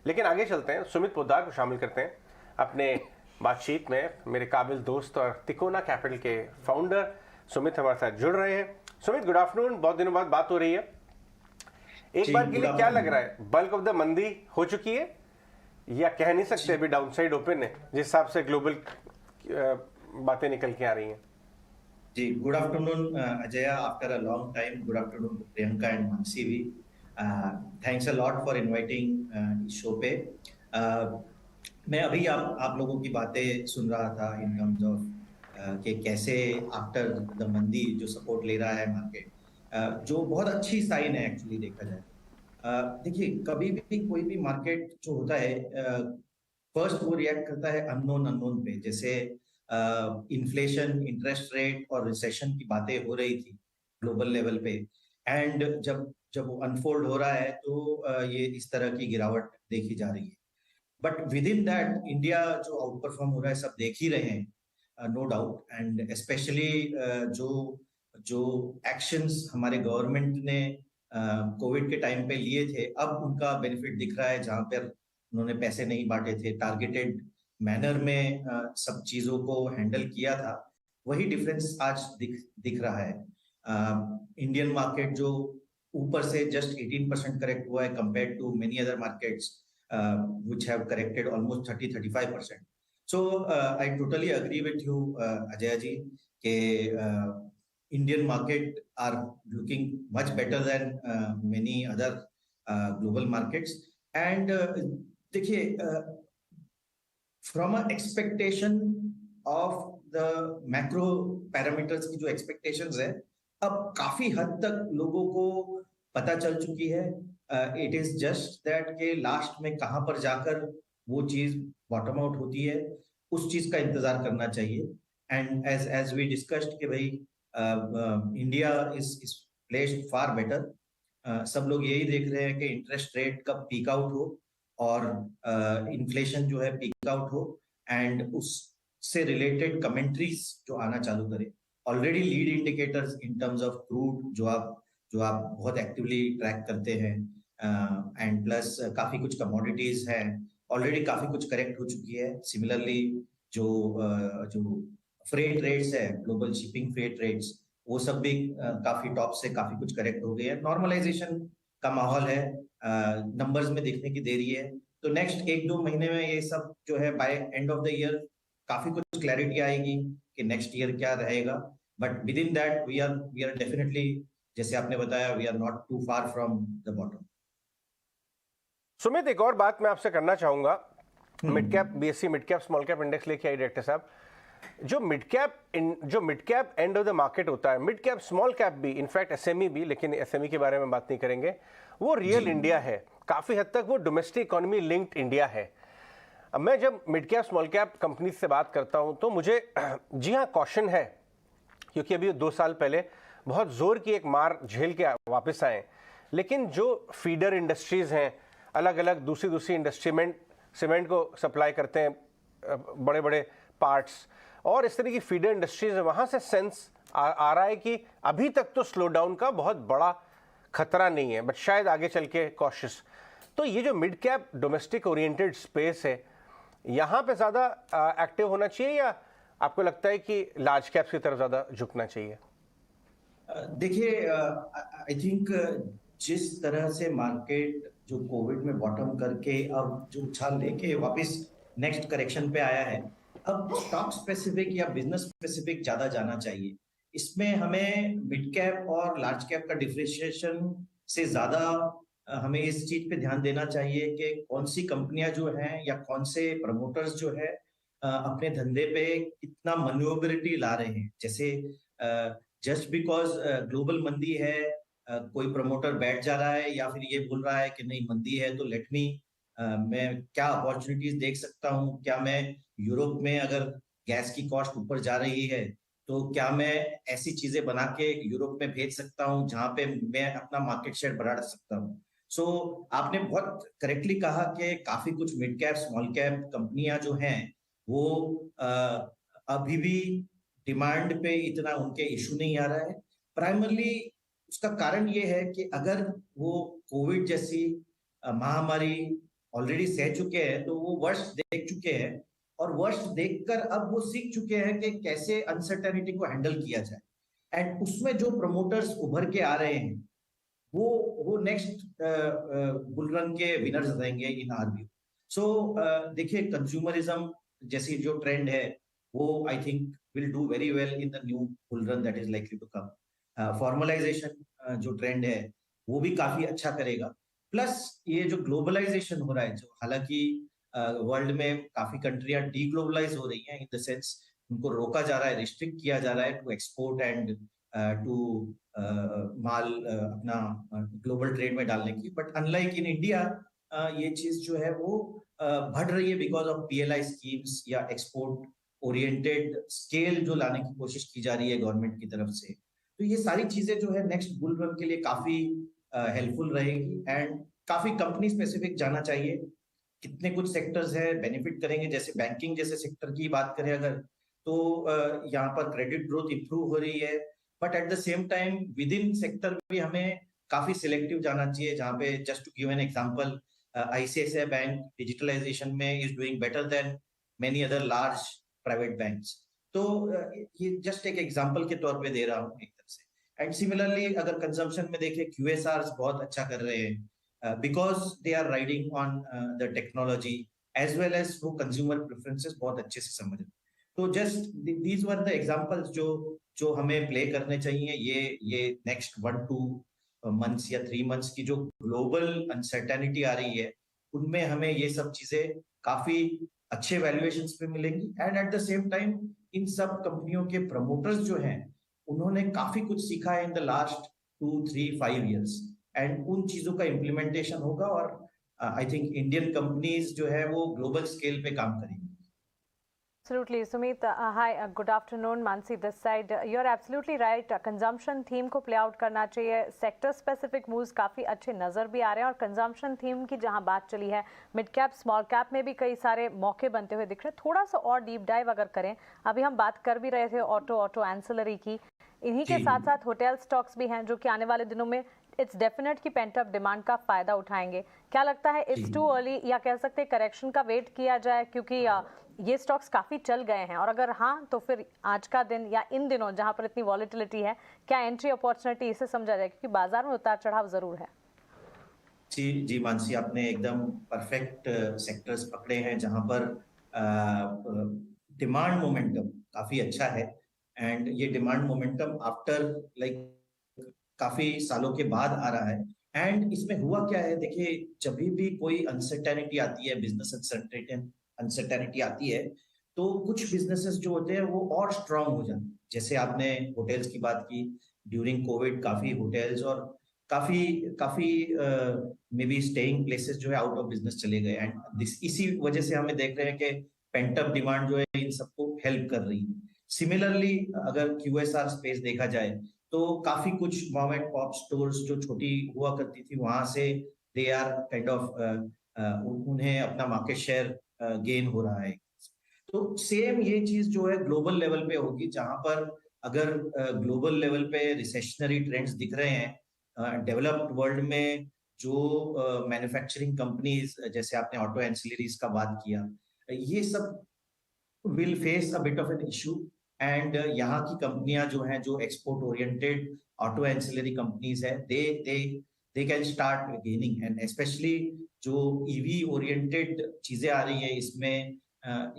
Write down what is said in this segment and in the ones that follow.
लेकिन आगे चलते हैं, सुमित पोद्दार को शामिल करते हैं अपने बातचीत में। मेरे काबिल दोस्त और तिकोना कैपिटल के फाउंडर सुमित हमारे साथ जुड़ रहे हैं। सुमित, गुड आफ्टरनून, बहुत दिनों बाद बात हो रही है। एक जी बार के गुड लिए क्या लग आफ्टरनून। रहा है, बल्क ऑफ द मंदी हो चुकी है या कह नहीं सकते, जी अभी डाउनसाइड ओपन है जिस हिसाब से ग्लोबल बातें निकल के आ रही हैं? जी good afternoon Ajay, after a long time. Good afternoon to Priyanka and Mansi भी। Thanks a lot for inviting इस शो पे। uh, मैं अभी आप लोगों की बातें सुन रहा था इन टर्म्स ऑफ कि कैसे आफ्टर द मंदी जो सपोर्ट ले रहा है मार्केट, जो बहुत अच्छी साइन है एक्चुअली देखा जाए तो। देखिए, कभी भी कोई भी मार्केट जो होता है, फर्स्ट वो रिएक्ट करता है अननोन अननोन पे। जैसे इन्फ्लेशन, इंटरेस्ट रेट और रिसेशन की बातें हो रही थी ग्लोबल लेवल पे, एंड जब जब वो अनफोल्ड हो रहा है तो ये इस तरह की गिरावट देखी जा रही है। But within that India जो आउट परफॉर्म हो रहा है सब देख ही रहे हैं, नो डाउट। एंड स्पेशली जो जो एक्शंस हमारे गवर्नमेंट ने कोविड के टाइम पे लिए थे, अब उनका बेनिफिट दिख रहा है। जहां पर उन्होंने पैसे नहीं बांटे थे, टारगेटेड मैनर में सब चीजों को हैंडल किया था, वही डिफरेंस आज दिख रहा है। इंडियन मार्केट जो ऊपर से जस्ट 18% करेक्ट हुआ है compare to many other markets which have corrected almost 30-35%. So I totally agree with you, Ajay ji, ke Indian market are looking much better than many other global markets. And देखिए, from a expectation of the macro parameters की जो expectations है, अब काफी हद तक लोगों को पता चल चुकी है। इट इज जस्ट दैट के लास्ट में कहां पर जाकर वो चीज बॉटम आउट होती है, उस चीज का इंतजार करना चाहिए। And as as we discussed कि भाई India is placed far better. सब लोग यही देख रहे हैं कि इंटरेस्ट रेट कब पीक आउट हो और इन्फ्लेशन जो है पीक आउट हो, एंड उससे रिलेटेड कमेंट्रीज जो आना चालू करे। Already lead indicators in terms of crude जो आप बहुत एक्टिवली ट्रैक करते हैं, एंड प्लस काफी कुछ कमोडिटीज हैं, ऑलरेडी काफी कुछ करेक्ट हो चुकी है। सिमिलरली जो फ्रेट रेट्स है, ग्लोबल शिपिंग फ्रेट रेट्स, वो सब भी काफी टॉप से काफी कुछ करेक्ट हो गई है। नॉर्मलाइजेशन का माहौल है, नंबर्स में दिखने की देरी है। तो नेक्स्ट 1-2 महीने में ये सब जो है by end of the year काफी कुछ क्लैरिटी आएगी कि नेक्स्ट ईयर क्या रहेगा। But within that we are definitely, जैसे आपने बताया, we are not too far from the bottom. Sumit, एक और बात मैं आपसे करना चाहूंगा। Mid cap hmm. BSC mid cap small cap index लेके आई डायरेक्टर साहब। जो mid cap end of the market होता है, मिड कैप स्मॉल कैप भी, इनफैक्ट एसएमई भी, लेकिन एसएमई के बारे में बात नहीं करेंगे, वो जी रियल इंडिया है। काफी हद तक वो डोमेस्टिक इकोनॉमी लिंक्ड इंडिया है। अब मैं जब mid cap small cap company से बात करता हूं तो मुझे जी हाँ कॉशन है, क्योंकि अभी 2 साल पहले बहुत जोर की एक मार झेल के वापस आए। लेकिन जो फीडर इंडस्ट्रीज हैं, अलग अलग दूसरी इंडस्ट्री में सीमेंट को सप्लाई करते हैं, बड़े बड़े पार्ट्स और इस तरह की फीडर इंडस्ट्रीज है, वहाँ से सेंस आ रहा है कि अभी तक तो स्लो डाउन का बहुत बड़ा खतरा नहीं है, बट शायद आगे चल के कॉशियस। तो ये जो mid cap domestic oriented space है, यहाँ पे ज़्यादा एक्टिव होना चाहिए या आपको लगता है कि लार्ज कैप्स की तरफ ज़्यादा झुकना चाहिए? देखिए, आई थिंक जिस तरह से मार्केट जो कोविड में बॉटम करके अब जो उछाल लेके वापस नेक्स्ट करेक्शन पे आया है, अब स्टॉक स्पेसिफिक या बिजनेस स्पेसिफिक ज्यादा जाना चाहिए। इसमें हमें मिड कैप और लार्ज कैप का डिफरेंशिएशन से ज्यादा हमें इस चीज पे ध्यान देना चाहिए कि कौन सी कंपनियां जो हैं या कौन से प्रमोटर्स जो है अपने धंधे पे कितना मनोबिलिटी ला रहे हैं। जैसे जस्ट बिकॉज ग्लोबल मंदी है, कोई प्रमोटर बैठ जा रहा है या फिर ये बोल रहा है कि नहीं मंदी है तो लेट मी, मैं क्या अपॉर्चुनिटीज देख सकता हूँ, क्या मैं यूरोप में अगर गैस की कॉस्ट ऊपर जा रही है तो क्या मैं ऐसी चीजें बना के यूरोप में भेज सकता हूँ जहां पे मैं अपना मार्केट शेयर बढ़ा सकता हूँ। सो आपने बहुत करेक्टली कहा कि काफी कुछ मिड कैप स्मॉल कैप कंपनियां जो हैं वो अभी भी डिमांड पे इतना उनके इशू नहीं आ रहा है। प्राइमरली उसका कारण ये है कि अगर वो कोविड जैसी महामारी ऑलरेडी सह चुके हैं, तो वो वर्ष देख चुके हैं, और वर्ष देखकर अब वो सीख चुके हैं कि कैसे अनसर्टेनिटी को हैंडल किया जाए। एंड उसमें जो प्रमोटर्स उभर के आ रहे हैं, वो नेक्स्ट बुल रन के विनर्स रहेंगे इन आर व्यू। सो देखिए, कंज्यूमरिज्म जैसी जो ट्रेंड है, वो I think will do very well in the new bull run that is likely to come. Formalisation जो ट्रेंड है, वो भी काफी अच्छा करेगा। प्लस ये जो ग्लोबलाइजेशन हो रहा है, जो हालांकि वर्ल्ड में काफी कंट्रियां डीग्लोबलाइज हो रही हैं, इन द सेंस उनको रोका जा रहा है, रिस्ट्रिक्ट किया जा रहा है टू एक्सपोर्ट एंड टू माल अपना ग्लोबल ट्रेड में डालने की। बट अनलाइक इन इंडिया, ये चीज जो है वो बढ़ रही है बिकॉज ऑफ पीएलआई स्कीम्स या एक्सपोर्ट ओरिएंटेड स्केल जो लाने की कोशिश की जा रही है गवर्नमेंट की तरफ से। तो ये सारी चीजें जो है नेक्स्ट बुल रन के लिए काफी हेल्पफुल रहेगी। एंड काफी कंपनी स्पेसिफिक जाना चाहिए, कितने कुछ सेक्टर्स है बेनिफिट करेंगे। जैसे बैंकिंग जैसे सेक्टर की बात करें अगर, तो यहाँ पर क्रेडिट ग्रोथ इंप्रूव हो रही है, but at the same time within sector भी हमें काफी सिलेक्टिव जाना चाहिए। जहाँ पे just to give an example, ICICI bank digitalization में is doing better than many other large private banks. तो ये जस्ट एक एग्जांपल के तौर पे दे रहा हूँ एक तरह से। एंड सिमिलरली अगर कंजम्पशन में देखें, क्यूएसआर बहुत अच्छा कर रहे हैं because they are riding on the technology as well as वो कंज्यूमर प्रेफरेंसेस बहुत अच्छे से समझ रहे हैं। तो just these were the examples जो हमें प्ले करने चाहिए। ये नेक्स्ट 1-2 मंथ्स या 3 मंथ्स की जो ग्लोबल अनसर्टेनिटी आ रही है, उनमें हमें ये सब चीजें काफी अच्छे वैल्यूएशंस पे मिलेंगी। And eight the same time in सब कंपनियों के प्रमोटर्स जो हैं, उन्होंने काफी कुछ सीखा है in the last 2-3-5 years, and उन चीजों का इम्प्लीमेंटेशन होगा। और आई थिंक इंडियन कंपनीज जो है वो ग्लोबल स्केल पे काम करेंगी। Absolutely, Sumit. Hi, good afternoon. Mansi this side. You're absolutely right. Consumption theme को play out करना चाहिए. Sector specific moves काफ़ी अच्छे नज़र भी आ रहे हैं, और consumption theme की जहाँ बात चली है, mid cap, small cap में भी कई सारे मौके बनते हुए दिख रहे हैं। थोड़ा सा और डीप डाइव अगर करें, अभी हम बात कर भी रहे थे ऑटो एंसिलरी की, इन्हीं के साथ साथ होटल स्टॉक्स भी हैं जो कि आने वाले दिनों में इट्स डेफिनेट की पेंट अप डिमांड का फायदा उठाएंगे। क्या लगता है इट्स टू अर्ली, या कह सकते हैं करेक्शन का वेट किया जाए, क्योंकि ये स्टॉक्स काफी चल गए हैं, और अगर हाँ तो फिर आज का दिन या इन दिनों जहां पर इतनी वॉलेटिलिटी है, क्या एंट्री अपॉर्चुनिटी इसे समझा जाए, क्योंकि बाजार में उतार चढ़ाव जरूर है। जी मानसी, आपने एकदम परफेक्ट सेक्टर्स पकड़े हैं जहां पर डिमांड मोमेंटम काफी अच्छा है। एंड ये डिमांड मोमेंटम आफ्टर लाइक काफी सालों के बाद आ रहा है। एंड इसमें हुआ क्या है, देखिए, जब भी कोई अनसर्टेनिटी आती है, बिजनेस अनसर्टेनिटी आती है, तो कुछ बिजनेसेस जो होते हैं वो और स्ट्रांग हो जाते हैं। जैसे आपने होटल्स की बात की, ड्यूरिंग कोविड काफी होटल्स और काफी मे बी स्टेइंग प्लेसेस जो है आउट ऑफ बिजनेस चले गए। एंड इसी वजह से हमें देख रहे हैं कि पेंट अप डिमांड जो है इन सबको हेल्प कर रही है। सिमिलरली अगर क्यूएसआर स्पेस देखा जाए, तो काफी कुछ मॉम एंड पॉप स्टोर्स जो छोटी हुआ करती थी, वहां से दे आर काइंड ऑफ उन्हें अपना मार्केट शेयर गेन हो रहा है। तो सेम ये चीज जो है ग्लोबल लेवल पे होगी, जहां पर अगर ग्लोबल लेवल पे रिसेशनरी ट्रेंड्स दिख रहे हैं, डेवलप्ड वर्ल्ड में जो मैन्युफैक्चरिंग कंपनीज, जैसे आपने ऑटो एंसिलरीज का बात किया, ये सब will face a bit of an issue. And यहाँ की कंपनियां जो हैं, जो export oriented auto ancillary companies है, they can start gaining. And specially जो ईवी ओरिएंटेड चीजें आ रही है, इसमें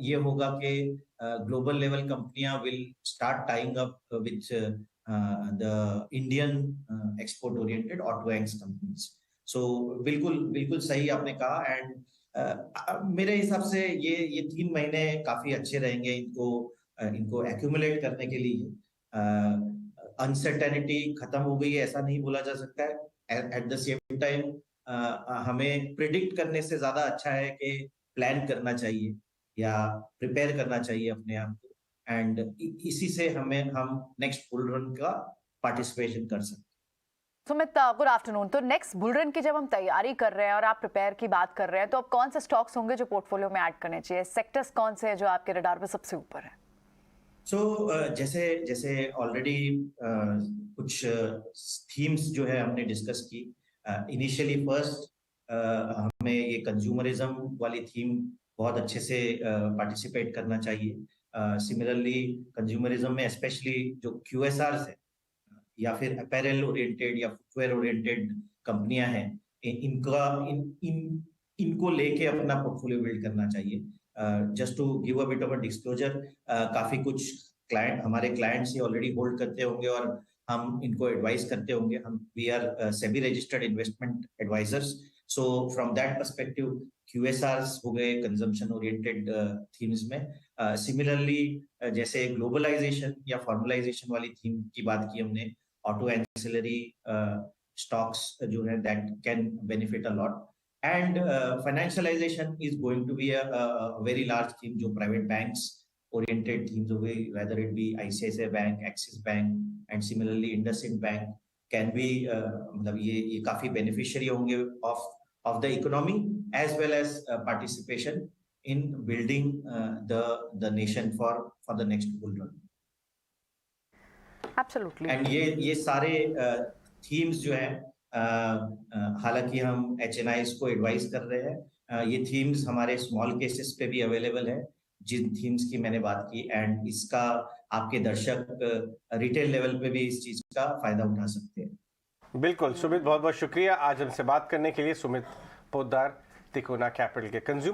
ये होगा कि ग्लोबल लेवल कंपनियां will start tying up with the Indian export oriented auto एंस कंपनीज। सो बिल्कुल सही आपने कहा। एंड मेरे हिसाब से ये 3 महीने काफी अच्छे रहेंगे इनको एक्यूमुलेट करने के लिए। अनसर्टेनिटी खत्म हो गई है ऐसा नहीं बोला जा सकता है। एट द सेम टाइम हमें प्रिडिक्ट करने से ज्यादा अच्छा है कि प्लान करना चाहिए या प्रिपेयर करना चाहिए अपने आप को। एंड इसी से हम नेक्स्ट बुल रन का पार्टिसिपेशन कर सकते हैं। Sumit, good afternoon. तो नेक्स्ट बुल रन की जब हम तैयारी कर रहे हैं और आप प्रिपेयर की बात कर रहे हैं, तो अब कौन से स्टॉक्स होंगे जो पोर्टफोलियो में ऐड करने चाहिए? सेक्टर्स कौन से हैं जो आपके रडार पे सबसे ऊपर है? जैसे ऑलरेडी कुछ थीम्स जो है हमने डिस्कस की। इनिशियली फर्स्ट हमें ये कंज्यूमरिज्म वाली थीम बहुत अच्छे से पार्टिसिपेट करना चाहिए। सिमिलरली कंज्यूमरिज्म में स्पेशली जो QSRs है या फिर अपैरल ओरिएंटेड या फुटवेयर ओरिएंटेड कंपनियां हैं, इनको लेके अपना पोर्टफोलियो बिल्ड करना चाहिए। Just to give a bit of a disclosure, काफी कुछ हमारे क्लाइंट्स ये ऑलरेडी होल्ड करते होंगे और हम इनको एडवाइस करते होंगे। हम we are SEBI registered investment advisors, so from that perspective QSRs हो गए कंजम्पशन ओरिएंटेड थीम्स में। सिमिलरली जैसे ग्लोबलाइजेशन या फॉर्मलाइजेशन वाली थीम की बात की हमने, ऑटो एंसिलरी स्टॉक्स जो है that can benefit a lot, and financialisation is going to be a very large theme. जो प्राइवेट बैंक्स ओरिएंटेड थीम्स हो गई, whether it be ICICI bank, Axis bank and similarly IndusInd bank can be मतलब ये काफी beneficiary होंगे of the economy as well as participation in building the nation for the next bull run. Absolutely. And ये सारे themes जो हैं, हालांकि हम HNIs को एडवाइस कर रहे हैं, ये थीम्स हमारे स्मॉल केसेस पे भी अवेलेबल है जिन थीम्स की मैंने बात की, एंड इसका आपके दर्शक रिटेल लेवल पे भी इस चीज का फायदा उठा सकते हैं। बिल्कुल सुमित, बहुत बहुत शुक्रिया आज हमसे बात करने के लिए। सुमित पोद्दार, तिकोना कैपिटल के कंज्यूमर